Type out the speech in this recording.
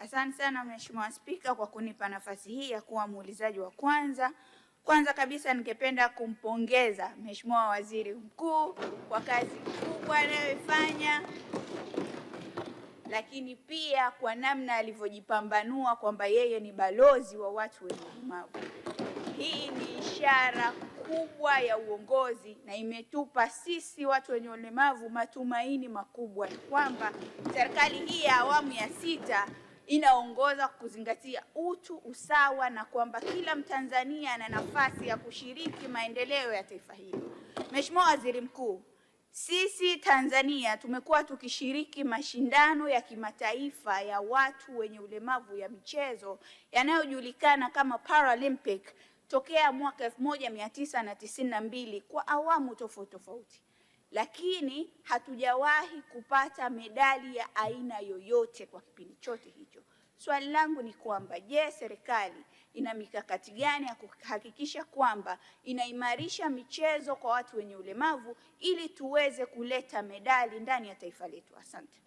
Asante sana Mheshimiwa Spika kwa kunipa nafasi hii ya kuwa muulizaji wa kwanza. Kwanza kabisa ningependa kumpongeza Mheshimiwa Waziri Mkuu kwa kazi kubwa anayoifanya, lakini pia kwa namna alivyojipambanua kwamba yeye ni balozi wa watu wenye ulemavu. Hii ni ishara kubwa ya uongozi na imetupa sisi watu wenye ulemavu matumaini makubwa kwamba serikali hii ya awamu ya 6 inaongoza kuzingatia utu, usawa na kwamba kila Mtanzania ana nafasi ya kushiriki maendeleo ya taifa hili. Mheshimiwa Waziri Mkuu, sisi Tanzania tumekuwa tukishiriki mashindano ya kimataifa ya watu wenye ulemavu ya michezo yanayojulikana kama Paralympic tokea mwaka 1992 kwa awamu tofauti, lakini hatujawahi kupata medali ya aina yoyote kwa kipindi chote hicho. Swali langu ni kwamba je, serikali ina mikakati gani ya kuhakikisha kwamba inaimarisha michezo kwa watu wenye ulemavu ili tuweze kuleta medali ndani ya taifa letu? Asante.